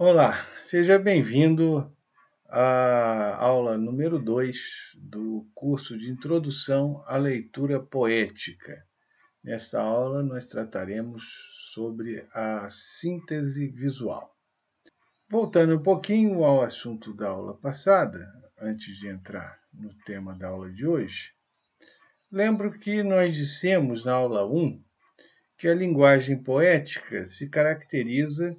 Olá, seja bem-vindo à aula número 2 do curso de Introdução à Leitura Poética. Nesta aula, nós trataremos sobre a síntese visual. Voltando um pouquinho ao assunto da aula passada, antes de entrar no tema da aula de hoje, lembro que nós dissemos na aula 1 que a linguagem poética se caracteriza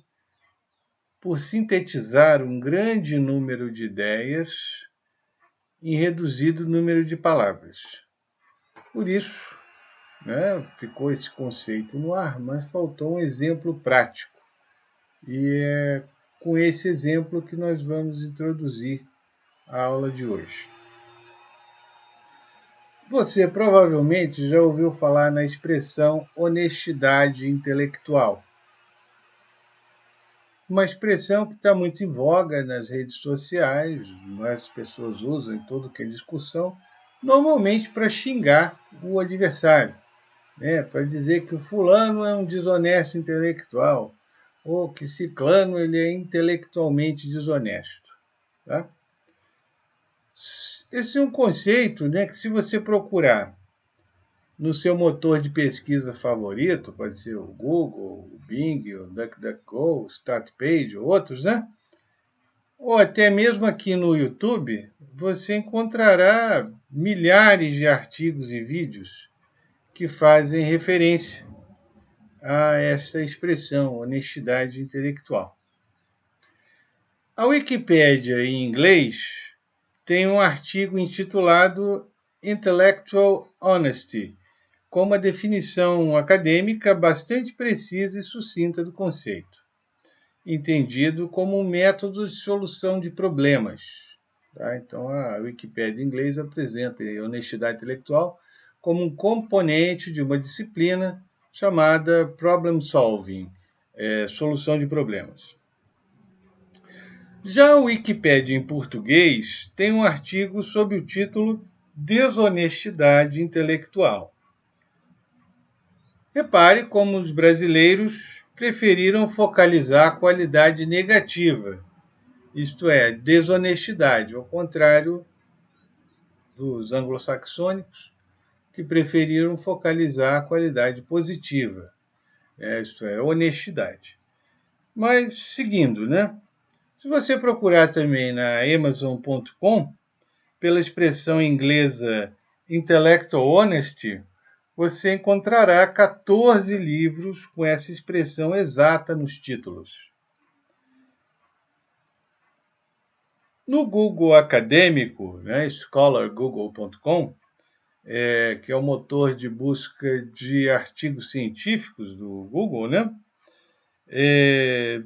por sintetizar um grande número de ideias em reduzido número de palavras. Por isso, ficou esse conceito no ar, mas faltou um exemplo prático. E é com esse exemplo que nós vamos introduzir a aula de hoje. Você provavelmente já ouviu falar na expressão honestidade intelectual. Uma expressão que está muito em voga nas redes sociais, as pessoas usam em todo que é discussão, normalmente para xingar o adversário, para dizer que o fulano é um desonesto intelectual, ou que ciclano ele é intelectualmente desonesto. Tá? Esse é um conceito que, se você procurar no seu motor de pesquisa favorito, pode ser o Google, o Bing, o DuckDuckGo, o StartPage, outros, ou até mesmo aqui no YouTube, você encontrará milhares de artigos e vídeos que fazem referência a essa expressão, honestidade intelectual. A Wikipédia, em inglês, tem um artigo intitulado Intellectual Honesty, com uma definição acadêmica bastante precisa e sucinta do conceito, entendido como um método de solução de problemas. Tá? Então, a Wikipédia em inglês apresenta a honestidade intelectual como um componente de uma disciplina chamada Problem Solving, solução de problemas. Já a Wikipédia em português tem um artigo sob o título Desonestidade Intelectual. Repare como os brasileiros preferiram focalizar a qualidade negativa, isto é, desonestidade, ao contrário dos anglo-saxônicos, que preferiram focalizar a qualidade positiva, isto é, honestidade. Mas, seguindo, se você procurar também na Amazon.com, pela expressão inglesa Intellectual Honesty, você encontrará 14 livros com essa expressão exata nos títulos. No Google acadêmico, scholargoogle.com, que é o motor de busca de artigos científicos do Google,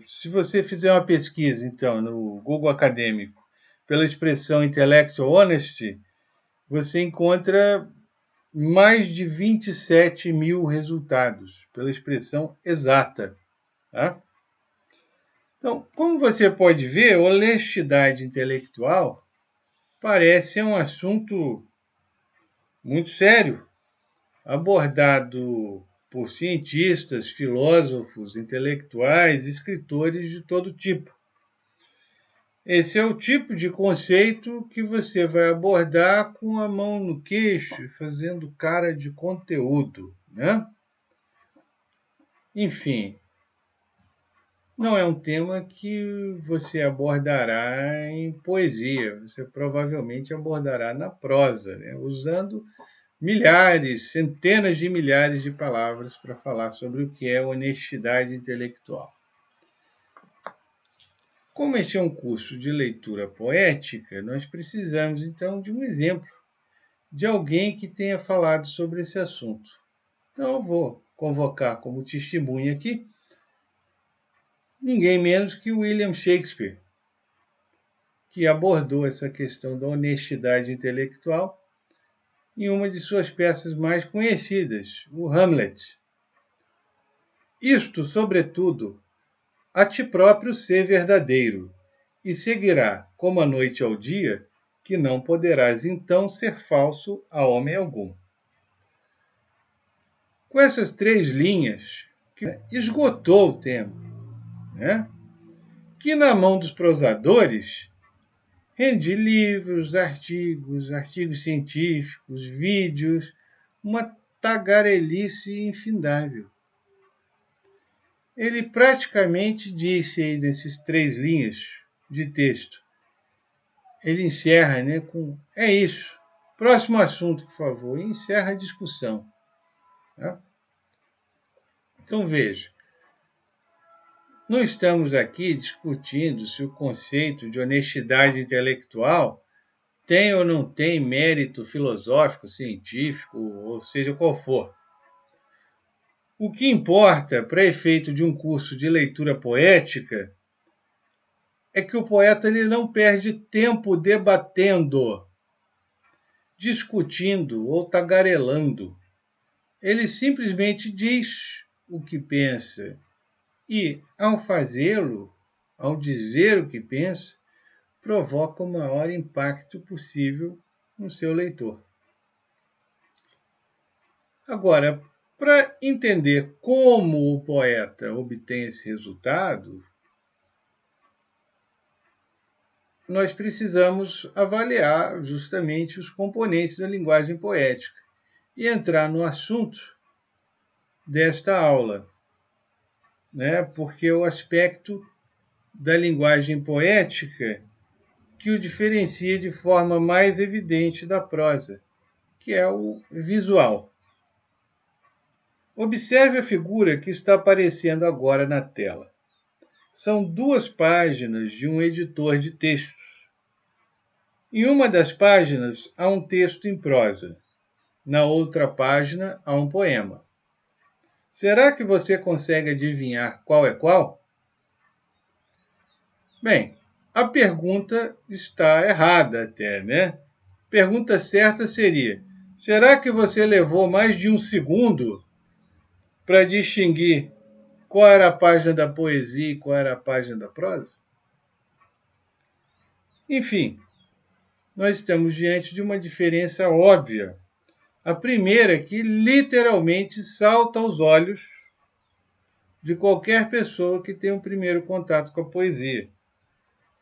se você fizer uma pesquisa, então, no Google acadêmico, pela expressão Intellectual Honesty, você encontra mais de 27 mil resultados, pela expressão exata. Tá? Então, como você pode ver, honestidade intelectual parece um assunto muito sério, abordado por cientistas, filósofos, intelectuais, escritores de todo tipo. Esse é o tipo de conceito que você vai abordar com a mão no queixo, fazendo cara de conteúdo, Enfim, não é um tema que você abordará em poesia, você provavelmente abordará na prosa, usando milhares, centenas de milhares de palavras para falar sobre o que é honestidade intelectual. Como este é um curso de leitura poética, nós precisamos, então, de um exemplo de alguém que tenha falado sobre esse assunto. Então, eu vou convocar como testemunha aqui ninguém menos que William Shakespeare, que abordou essa questão da honestidade intelectual em uma de suas peças mais conhecidas, o Hamlet. Isto, sobretudo, a ti próprio ser verdadeiro, e seguirá, como a noite ao dia, que não poderás então ser falso a homem algum. Com essas 3 linhas, esgotou o tema, que na mão dos prosadores rende livros, artigos científicos, vídeos, uma tagarelice infindável. Ele praticamente disse aí nesses 3 linhas de texto. Ele encerra, né, com é isso. Próximo assunto, por favor. E encerra a discussão. Tá? Então veja. Não estamos aqui discutindo se o conceito de honestidade intelectual tem ou não tem mérito filosófico, científico, ou seja qual for. O que importa, para efeito de um curso de leitura poética, é que o poeta ele não perde tempo debatendo, discutindo ou tagarelando. Ele simplesmente diz o que pensa e, ao fazê-lo, ao dizer o que pensa, provoca o maior impacto possível no seu leitor. Agora, para entender como o poeta obtém esse resultado, nós precisamos avaliar justamente os componentes da linguagem poética e entrar no assunto desta aula, né? Porque o aspecto da linguagem poética que o diferencia de forma mais evidente da prosa, que é o visual. Observe a figura que está aparecendo agora na tela. São 2 páginas de um editor de textos. Em uma das páginas há um texto em prosa. Na outra página há um poema. Será que você consegue adivinhar qual é qual? Bem, a pergunta está errada até, né? Pergunta certa seria: será que você levou mais de 1 segundo para distinguir qual era a página da poesia e qual era a página da prosa? Enfim, nós estamos diante de uma diferença óbvia. A primeira que literalmente salta aos olhos de qualquer pessoa que tenha um primeiro contato com a poesia.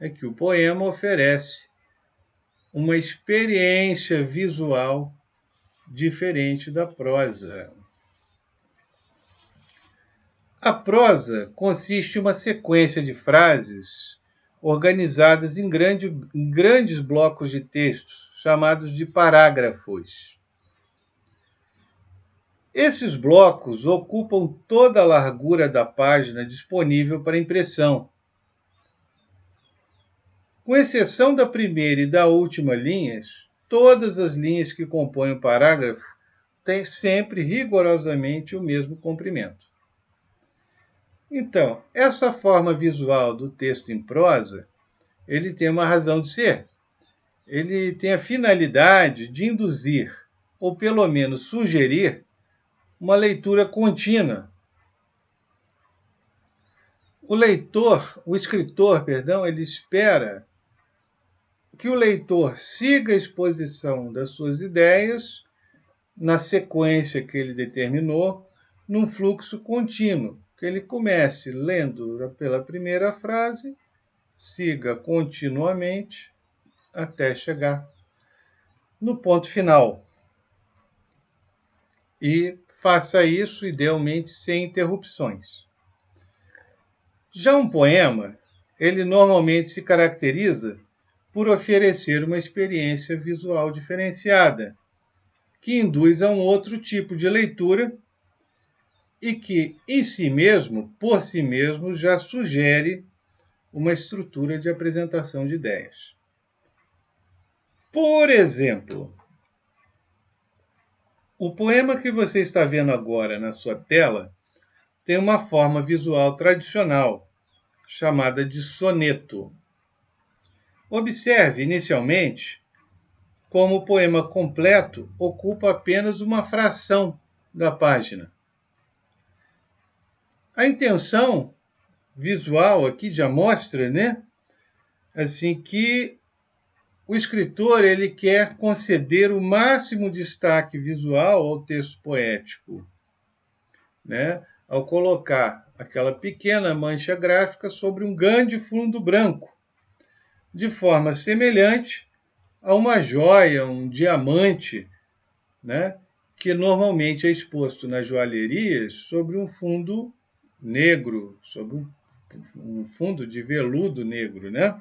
É que o poema oferece uma experiência visual diferente da prosa. A prosa consiste em uma sequência de frases organizadas em grandes blocos de textos, chamados de parágrafos. Esses blocos ocupam toda a largura da página disponível para impressão. Com exceção da primeira e da última linhas, todas as linhas que compõem o parágrafo têm sempre rigorosamente o mesmo comprimento. Então, essa forma visual do texto em prosa, ele tem uma razão de ser. Ele tem a finalidade de induzir, ou pelo menos sugerir, uma leitura contínua. O escritor, ele espera que o leitor siga a exposição das suas ideias na sequência que ele determinou, num fluxo contínuo, que ele comece lendo pela primeira frase, siga continuamente até chegar no ponto final. E faça isso, idealmente, sem interrupções. Já um poema, ele normalmente se caracteriza por oferecer uma experiência visual diferenciada, que induz a um outro tipo de leitura e que, em si mesmo, por si mesmo, já sugere uma estrutura de apresentação de ideias. Por exemplo, o poema que você está vendo agora na sua tela tem uma forma visual tradicional, chamada de soneto. Observe, inicialmente, como o poema completo ocupa apenas uma fração da página. A intenção visual aqui já mostra, né, assim, que o escritor ele quer conceder o máximo destaque visual ao texto poético, né, ao colocar aquela pequena mancha gráfica sobre um grande fundo branco, de forma semelhante a uma joia, um diamante, né, que normalmente é exposto nas joalherias sobre um fundo negro, sobre um fundo de veludo negro, né?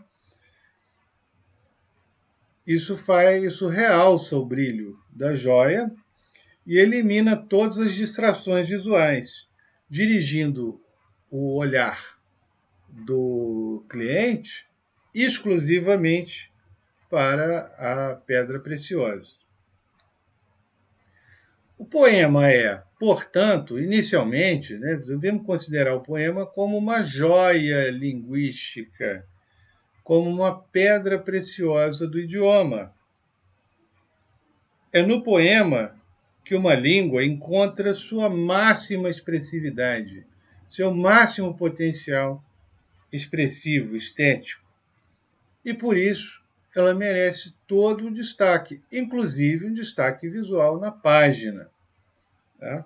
Isso realça o brilho da joia e elimina todas as distrações visuais, dirigindo o olhar do cliente exclusivamente para a pedra preciosa. O poema é, portanto, inicialmente, né, devemos considerar o poema como uma joia linguística, como uma pedra preciosa do idioma. É no poema que uma língua encontra sua máxima expressividade, seu máximo potencial expressivo, estético. E por isso ela merece todo o destaque, inclusive um destaque visual na página. Tá?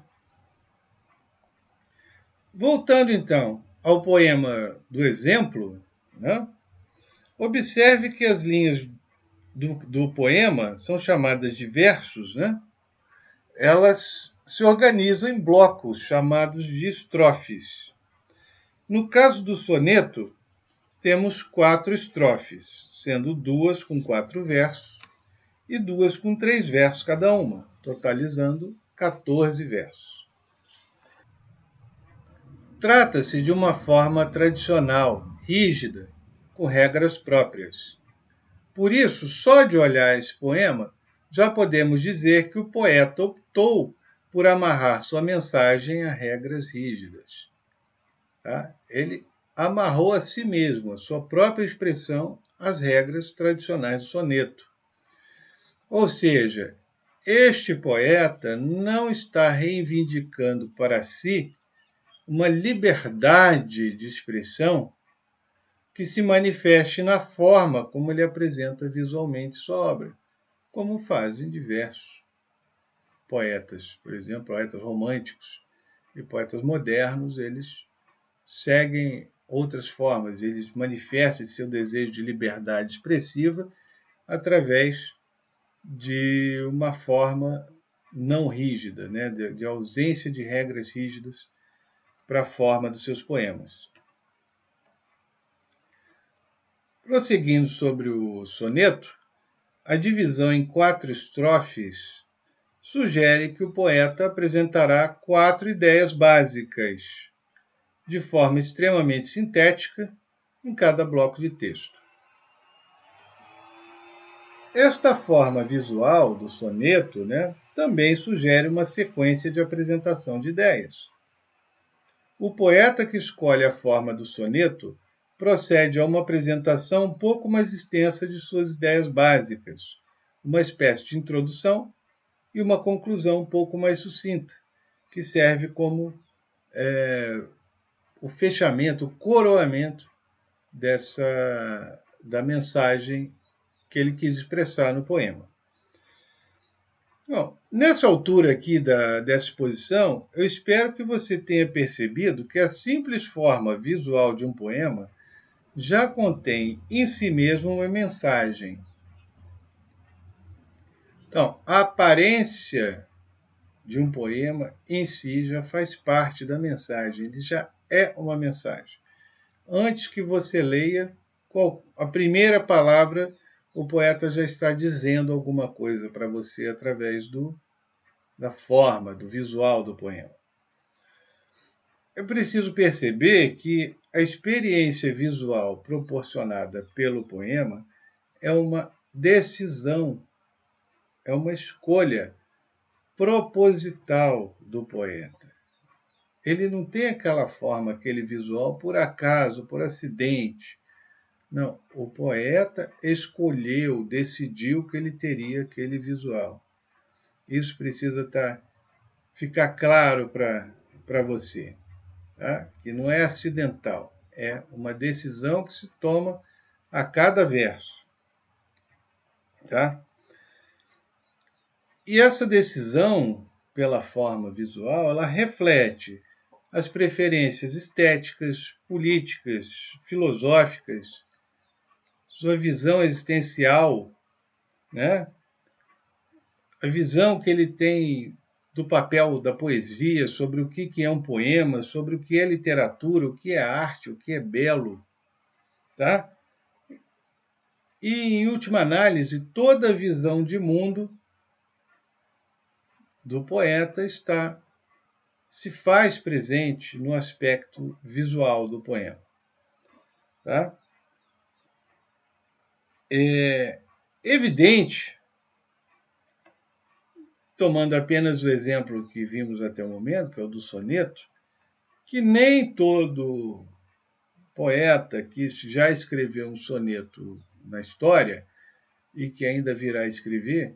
Voltando então ao poema do exemplo, né? Observe que as linhas do poema são chamadas de versos, né? Elas se organizam em blocos chamados de estrofes. No caso do soneto, temos 4 estrofes, sendo 2 com 4 versos e 2 com 3 versos cada uma, totalizando 14 versos. Trata-se de uma forma tradicional, rígida, com regras próprias. Por isso, só de olhar esse poema, já podemos dizer que o poeta optou por amarrar sua mensagem a regras rígidas. Tá? Ele amarrou a si mesmo, a sua própria expressão, às regras tradicionais do soneto. Ou seja, este poeta não está reivindicando para si uma liberdade de expressão que se manifeste na forma como ele apresenta visualmente sua obra, como fazem diversos poetas, por exemplo, poetas românticos e poetas modernos, eles seguem outras formas, eles manifestam seu desejo de liberdade expressiva através de uma forma não rígida, né, de ausência de regras rígidas para a forma dos seus poemas. Prosseguindo sobre o soneto, a divisão em 4 estrofes sugere que o poeta apresentará 4 ideias básicas, de forma extremamente sintética, em cada bloco de texto. Esta forma visual do soneto, né, também sugere uma sequência de apresentação de ideias. O poeta que escolhe a forma do soneto procede a uma apresentação um pouco mais extensa de suas ideias básicas, uma espécie de introdução e uma conclusão um pouco mais sucinta, que serve como o fechamento, o coroamento da mensagem que ele quis expressar no poema. Bom, nessa altura aqui dessa exposição, eu espero que você tenha percebido que a simples forma visual de um poema já contém em si mesmo uma mensagem. Então, a aparência de um poema em si já faz parte da mensagem, ele já é uma mensagem. Antes que você leia a primeira palavra, o poeta já está dizendo alguma coisa para você através da forma, do visual do poema. É preciso perceber que a experiência visual proporcionada pelo poema é uma decisão, é uma escolha proposital do poeta. Ele não tem aquela forma, aquele visual por acaso, por acidente. Não, o poeta escolheu, decidiu que ele teria aquele visual. Isso precisa ficar claro para você, tá? Que não é acidental, é uma decisão que se toma a cada verso. Tá? E essa decisão, pela forma visual, ela reflete as preferências estéticas, políticas, filosóficas, sua visão existencial, né? A visão que ele tem do papel da poesia, sobre o que é um poema, sobre o que é literatura, o que é arte, o que é belo, tá? E, em última análise, toda a visão de mundo do poeta se faz presente no aspecto visual do poema. Tá? É evidente, tomando apenas o exemplo que vimos até o momento, que é o do soneto, que nem todo poeta que já escreveu um soneto na história e que ainda virá a escrever,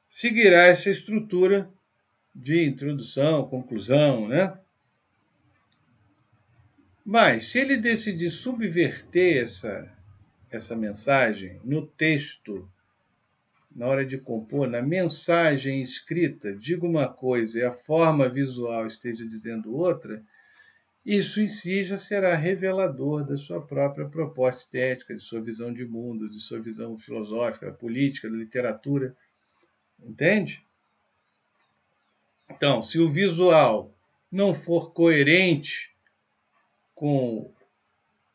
seguirá essa estrutura de introdução, conclusão, né? Mas, se ele decidir subverter essa mensagem no texto, na hora de compor, na mensagem escrita, diga uma coisa e a forma visual esteja dizendo outra, isso em si já será revelador da sua própria proposta estética, de sua visão de mundo, de sua visão filosófica, da política, da literatura. Entende? Então, se o visual não for coerente com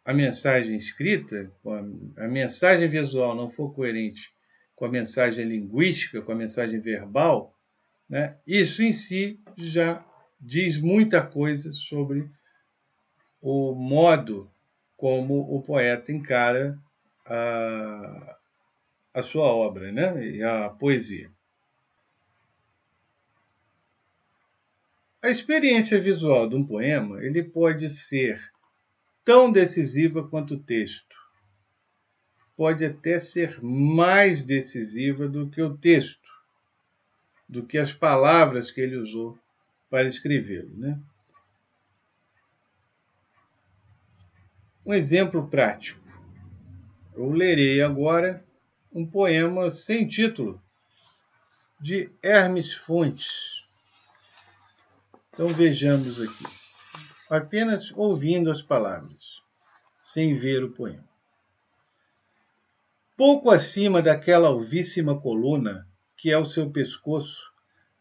a mensagem escrita, a mensagem visual não for coerente com a mensagem linguística, com a mensagem verbal, né, isso em si já diz muita coisa sobre o modo como o poeta encara a sua obra, né, e a poesia. A experiência visual de um poema ele pode ser tão decisiva quanto o texto. Pode até ser mais decisiva do que o texto, do que as palavras que ele usou para escrevê-lo, né? Um exemplo prático. Eu lerei agora um poema sem título, de Hermes Fontes. Então vejamos aqui, apenas ouvindo as palavras, sem ver o poema. Pouco acima daquela alvíssima coluna, que é o seu pescoço,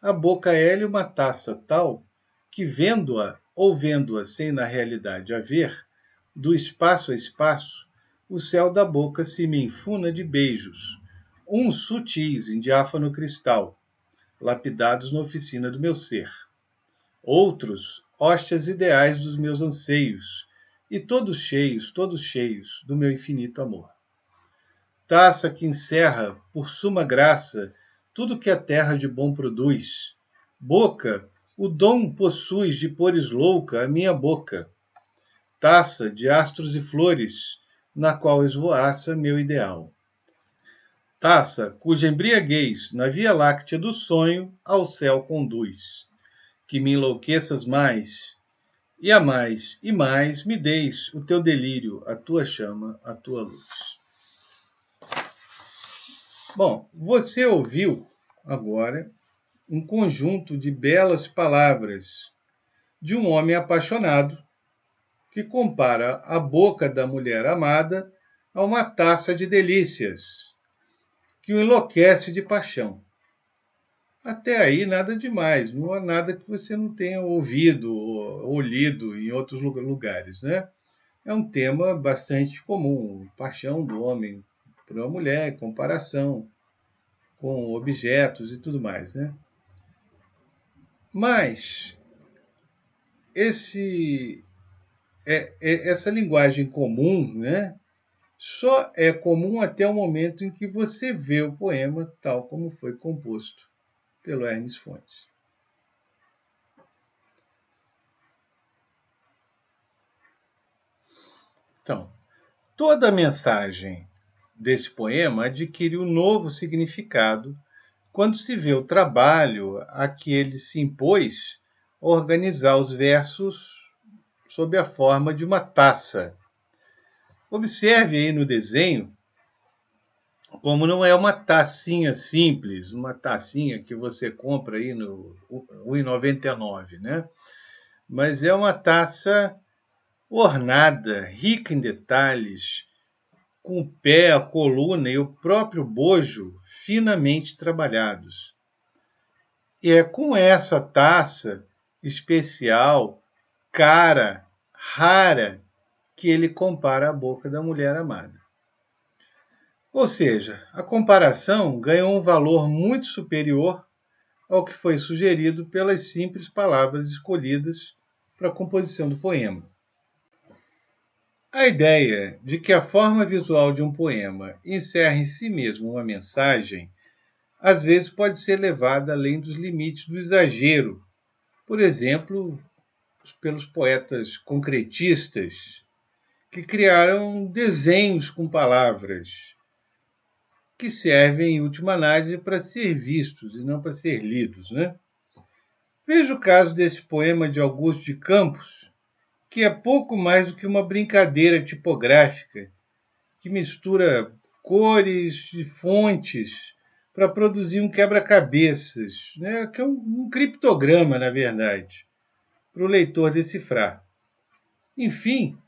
a boca é-lhe uma taça tal que, vendo-a ou vendo-a sem na realidade haver, do espaço a espaço, o céu da boca se me infuna de beijos, uns sutis em diáfano cristal, lapidados na oficina do meu ser. Outros, hóstias ideais dos meus anseios, e todos cheios do meu infinito amor. Taça que encerra, por suma graça, tudo que a terra de bom produz. Boca, o dom possuis de pores louca a minha boca. Taça de astros e flores, na qual esvoaça meu ideal. Taça cuja embriaguez, na via láctea do sonho, ao céu conduz. Que me enlouqueças mais, e a mais e mais me deis o teu delírio, a tua chama, a tua luz. Bom, você ouviu agora um conjunto de belas palavras de um homem apaixonado que compara a boca da mulher amada a uma taça de delícias que o enlouquece de paixão. Até aí nada demais, não há nada que você não tenha ouvido ou lido em outros lugares, né? É um tema bastante comum, paixão do homem por uma mulher, comparação com objetos e tudo mais, né? Mas essa linguagem comum, né, só é comum até o momento em que você vê o poema tal como foi composto pelo Hermes Fontes. Então, toda a mensagem desse poema adquire um novo significado quando se vê o trabalho a que ele se impôs organizar os versos sob a forma de uma taça. Observe aí no desenho como não é uma tacinha simples, uma tacinha que você compra aí no R$1,99, né? mas é uma taça ornada, rica em detalhes, com o pé, a coluna e o próprio bojo finamente trabalhados. E é com essa taça especial, cara, rara, que ele compara a boca da mulher amada. Ou seja, a comparação ganhou um valor muito superior ao que foi sugerido pelas simples palavras escolhidas para a composição do poema. A ideia de que a forma visual de um poema encerra em si mesmo uma mensagem, às vezes pode ser levada além dos limites do exagero, por exemplo, pelos poetas concretistas, que criaram desenhos com palavras, que servem, em última análise, para ser vistos e não para ser lidos, né? Veja o caso desse poema de Augusto de Campos, que é pouco mais do que uma brincadeira tipográfica, que mistura cores e fontes para produzir um quebra-cabeças, né? Que é um criptograma, na verdade, para o leitor decifrar. Enfim,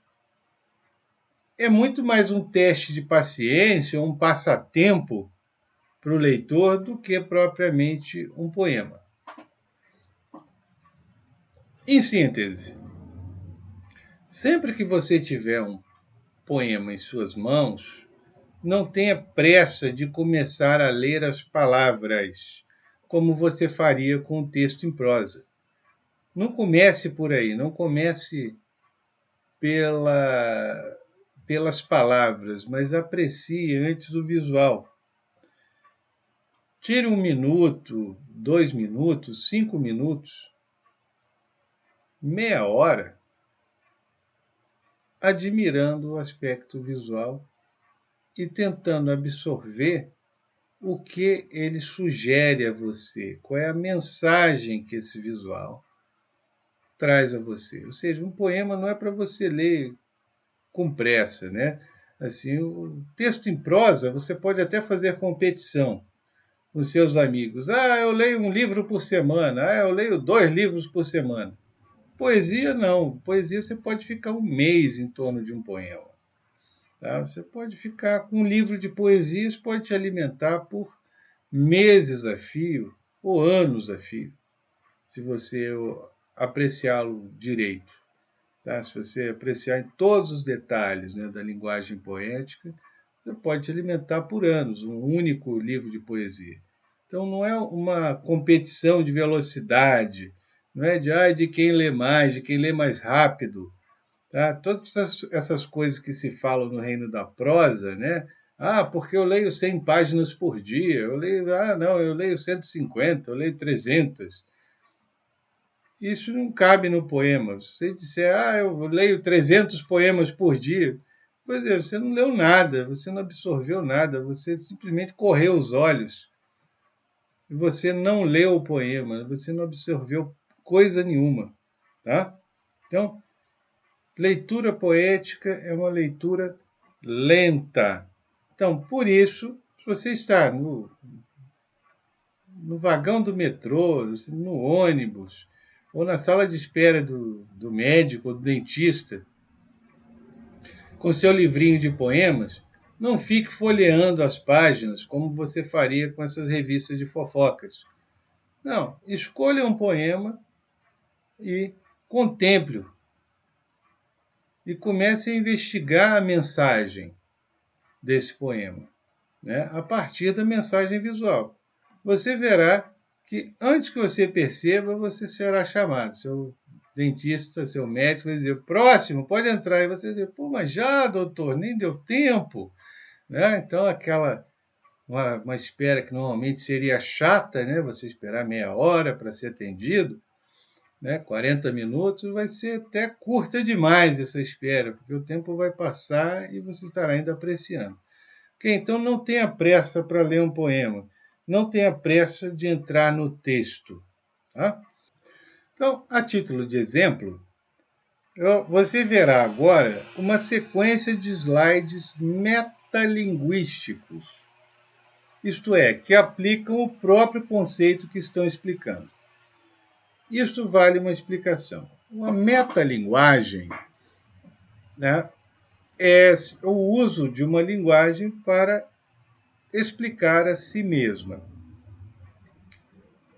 é muito mais um teste de paciência, um passatempo para o leitor do que propriamente um poema. Em síntese, sempre que você tiver um poema em suas mãos, não tenha pressa de começar a ler as palavras, como você faria com o texto em prosa. Não comece por aí, não comece pelas palavras, mas aprecie antes o visual. Tire 1 minuto, 2 minutos, 5 minutos, meia hora, admirando o aspecto visual e tentando absorver o que ele sugere a você, qual é a mensagem que esse visual traz a você. Ou seja, um poema não é para você ler com pressa, né? Assim, o texto em prosa, você pode até fazer competição com seus amigos. Ah, eu leio 1 livro por semana. Ah, eu leio 2 livros por semana. Poesia, não. Poesia, você pode ficar 1 mês em torno de um poema. Tá? Você pode ficar com um livro de poesias, pode te alimentar por meses a fio ou anos a fio, se você apreciá-lo direito. Tá? Se você apreciar em todos os detalhes, né, da linguagem poética, você pode te alimentar por anos, um único livro de poesia. Então não é uma competição de velocidade, não é de quem lê mais, de quem lê mais rápido. Tá? Todas essas coisas que se falam no reino da prosa, né? Ah, porque eu leio 100 páginas por dia, eu leio 150, eu leio 300. Isso não cabe no poema. Se você disser, eu leio 300 poemas por dia, pois é, você não leu nada, você não absorveu nada, você simplesmente correu os olhos. E você não leu o poema, você não absorveu coisa nenhuma. Tá? Então, leitura poética é uma leitura lenta. Então, por isso, se você está no vagão do metrô, no ônibus, ou na sala de espera do médico ou do dentista, com seu livrinho de poemas, não fique folheando as páginas como você faria com essas revistas de fofocas. Não, escolha um poema e contemple-o. E comece a investigar a mensagem desse poema, né, a partir da mensagem visual. Você verá que, antes que você perceba, você será chamado. Seu dentista, seu médico vai dizer, próximo, pode entrar. E você vai dizer, pô, mas já, doutor, nem deu tempo. Né? Então, uma espera que normalmente seria chata, né? Você esperar meia hora para ser atendido, né? 40 minutos, vai ser até curta demais essa espera, porque o tempo vai passar e você estará ainda apreciando. Okay? Então, não tenha pressa para ler um poema. Não tenha pressa de entrar no texto. Tá? Então, a título de exemplo, você verá agora uma sequência de slides metalinguísticos, isto é, que aplicam o próprio conceito que estão explicando. Isto vale uma explicação. Uma metalinguagem, né, é o uso de uma linguagem para explicar a si mesma.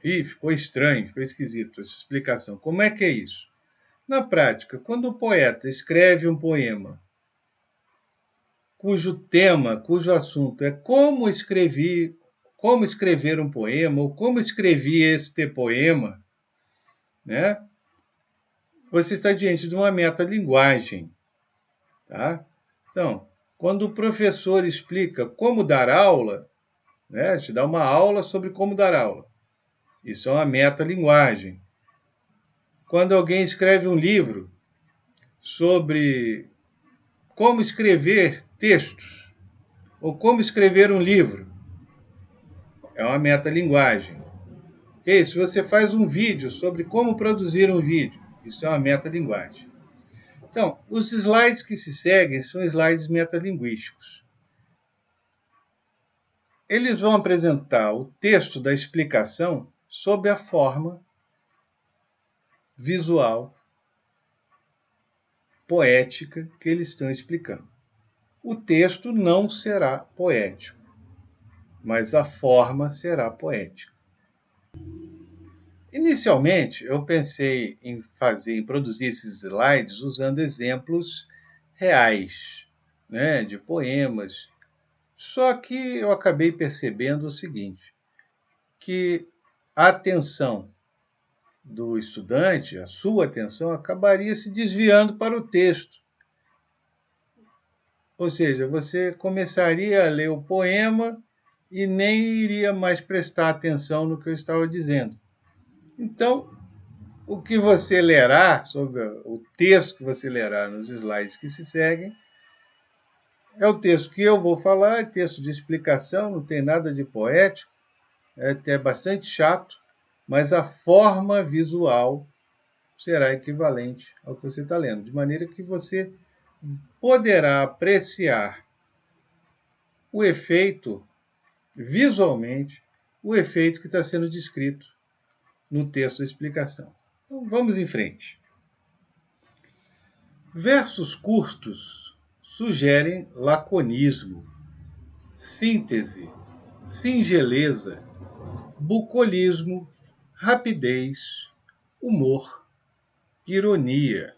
Ih, ficou estranho, ficou esquisito essa explicação. Como é que é isso? Na prática, quando o poeta escreve um poema cujo tema, cujo assunto é como escrever um poema, ou como escrevi este poema, né? Você está diante de uma metalinguagem, tá? Então, quando o professor explica como dar aula, né, te dá uma aula sobre como dar aula. Isso é uma metalinguagem. Quando alguém escreve um livro sobre como escrever textos, ou como escrever um livro, é uma metalinguagem. Okay? Se você faz um vídeo sobre como produzir um vídeo, isso é uma metalinguagem. Então, os slides que se seguem são slides metalinguísticos. Eles vão apresentar o texto da explicação sob a forma visual, poética que eles estão explicando. O texto não será poético, mas a forma será poética. Inicialmente, eu pensei em produzir esses slides usando exemplos reais, né, de poemas. Só que eu acabei percebendo o seguinte, que a atenção do estudante, a sua atenção, acabaria se desviando para o texto. Ou seja, você começaria a ler o poema e nem iria mais prestar atenção no que eu estava dizendo. Então, o que você lerá, sobre o texto que você lerá nos slides que se seguem, é o texto que eu vou falar, é texto de explicação, não tem nada de poético, é até bastante chato, mas a forma visual será equivalente ao que você está lendo, de maneira que você poderá apreciar o efeito, visualmente, o efeito que está sendo descrito no texto da explicação. Então, vamos em frente. Versos curtos sugerem laconismo, síntese, singeleza, bucolismo, rapidez, humor, ironia.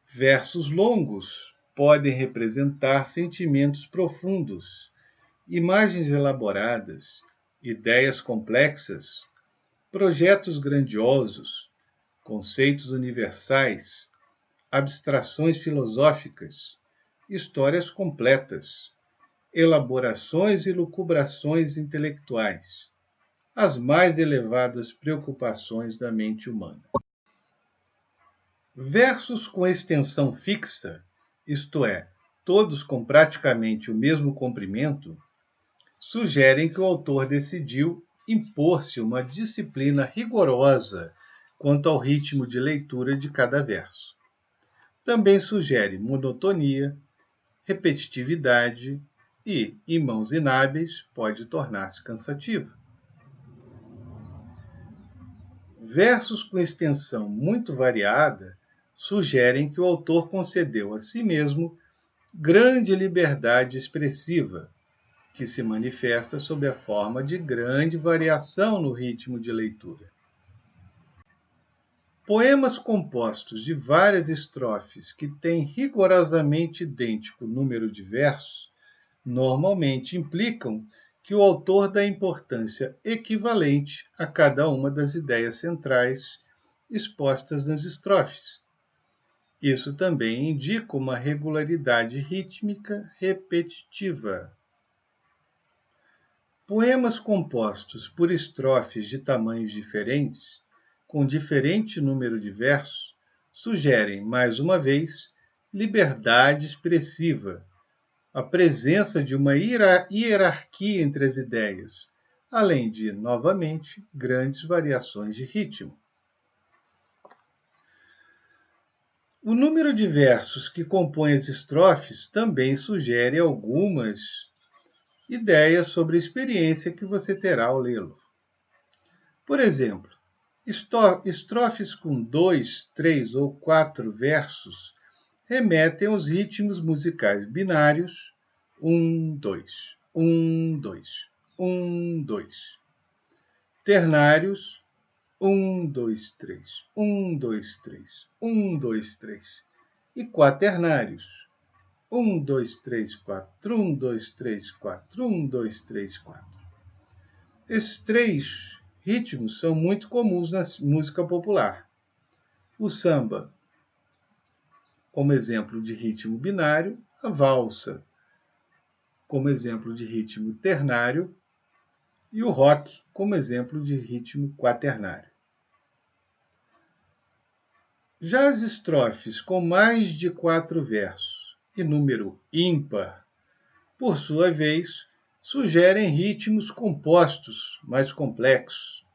Versos longos podem representar sentimentos profundos, imagens elaboradas, ideias complexas, projetos grandiosos, conceitos universais, abstrações filosóficas, histórias completas, elaborações e lucubrações intelectuais, as mais elevadas preocupações da mente humana. Versos com extensão fixa, isto é, todos com praticamente o mesmo comprimento, sugerem que o autor decidiu impor-se uma disciplina rigorosa quanto ao ritmo de leitura de cada verso. Também sugere monotonia, repetitividade e, em mãos inábeis, pode tornar-se cansativo. Versos com extensão muito variada sugerem que o autor concedeu a si mesmo grande liberdade expressiva, que se manifesta sob a forma de grande variação no ritmo de leitura. Poemas compostos de várias estrofes que têm rigorosamente idêntico número de versos normalmente implicam que o autor dá importância equivalente a cada uma das ideias centrais expostas nas estrofes. Isso também indica uma regularidade rítmica repetitiva. Poemas compostos por estrofes de tamanhos diferentes, com diferente número de versos, sugerem, mais uma vez, liberdade expressiva, a presença de uma hierarquia entre as ideias, além de, novamente, grandes variações de ritmo. O número de versos que compõem as estrofes também sugere algumas ideias sobre a experiência que você terá ao lê-lo. Por exemplo, Estrofes com 2, 3 ou 4 versos remetem aos ritmos musicais binários 1, 2, 1, 2, 1, 2. Ternários 1, 2, 3, 1, 2, 3, 1, 2, 3. E quaternários 1, 2, 3, 4, 1, 2, 3, 4, 1, 2, 3, 4. Esses três ritmos são muito comuns na música popular. O samba, como exemplo de ritmo binário, a valsa, como exemplo de ritmo ternário, e o rock, como exemplo de ritmo quaternário. Já as estrofes com mais de 4 versos e número ímpar, por sua vez, sugerem ritmos compostos mais complexos.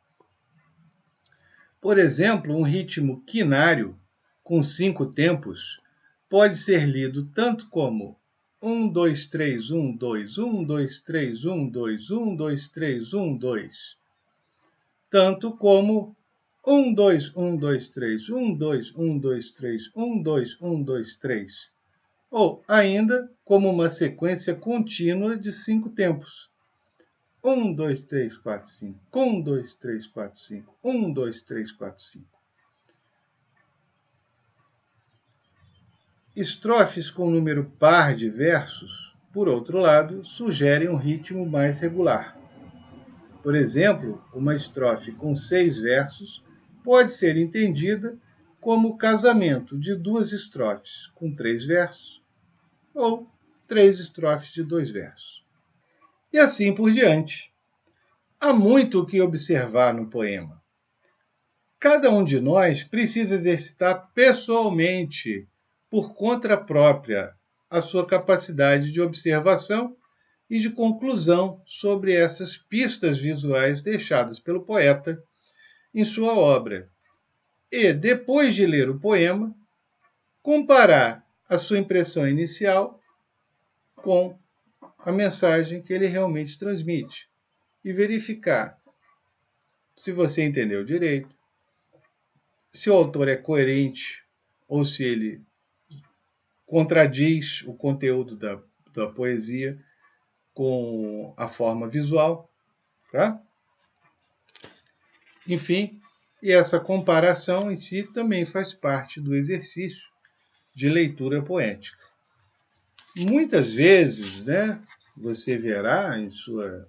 Por exemplo, um ritmo quinário com 5 tempos pode ser lido tanto como 1, 2, 3, 1, 2, 1, 2, 3, 1, 2, 1, 2, 3, 1, 2. Tanto como 1, 2, 1, 2, 3, 1, 2, 1, 2, 3, 1, 2, 1, 2, 3. Ou ainda como uma sequência contínua de 5 tempos. 1, 2, 3, 4, 5. 1, 2, 3, 4, 5. 1, 2, 3, 4, 5. Estrofes com número par de versos, por outro lado, sugerem um ritmo mais regular. Por exemplo, uma estrofe com 6 versos pode ser entendida como o casamento de 2 estrofes com 3 versos, ou 3 estrofes de 2 versos. E assim por diante. Há muito o que observar no poema. Cada um de nós precisa exercitar pessoalmente, por conta própria, a sua capacidade de observação e de conclusão sobre essas pistas visuais deixadas pelo poeta em sua obra. E, depois de ler o poema, comparar a sua impressão inicial com a mensagem que ele realmente transmite e verificar se você entendeu direito, se o autor é coerente ou se ele contradiz o conteúdo da poesia com a forma visual, tá? Enfim, e essa comparação em si também faz parte do exercício de leitura poética. Muitas vezes, né, você verá em sua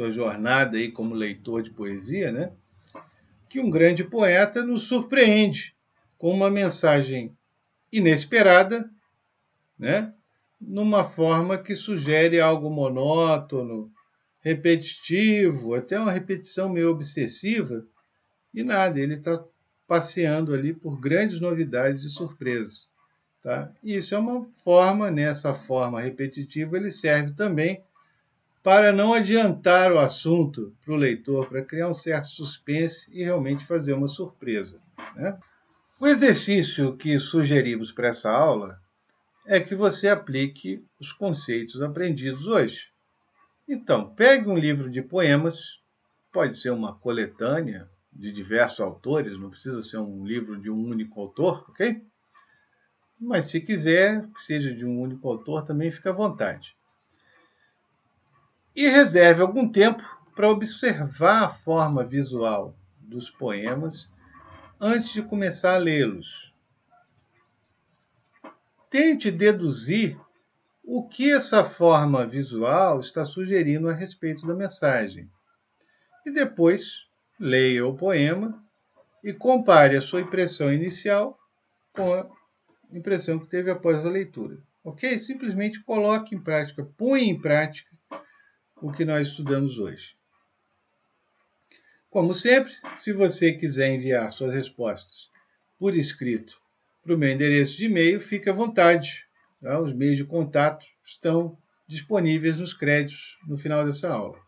jornada aí como leitor de poesia, né, que um grande poeta nos surpreende com uma mensagem inesperada, né, numa forma que sugere algo monótono, repetitivo, até uma repetição meio obsessiva, e nada, ele está passeando ali por grandes novidades e surpresas. Tá? E isso é uma forma, nessa forma repetitiva, ele serve também para não adiantar o assunto para o leitor, para criar um certo suspense e realmente fazer uma surpresa. Né? O exercício que sugerimos para essa aula é que você aplique os conceitos aprendidos hoje. Então, pegue um livro de poemas, pode ser uma coletânea de diversos autores, não precisa ser um livro de um único autor, ok? Mas se quiser que seja de um único autor, também fica à vontade. E reserve algum tempo para observar a forma visual dos poemas antes de começar a lê-los. Tente deduzir o que essa forma visual está sugerindo a respeito da mensagem. E depois, leia o poema e compare a sua impressão inicial com a impressão que teve após a leitura. Ok? Simplesmente coloque em prática, põe em prática o que nós estudamos hoje. Como sempre, se você quiser enviar suas respostas por escrito para o meu endereço de e-mail, fique à vontade. Tá? Os meios de contato estão disponíveis nos créditos no final dessa aula.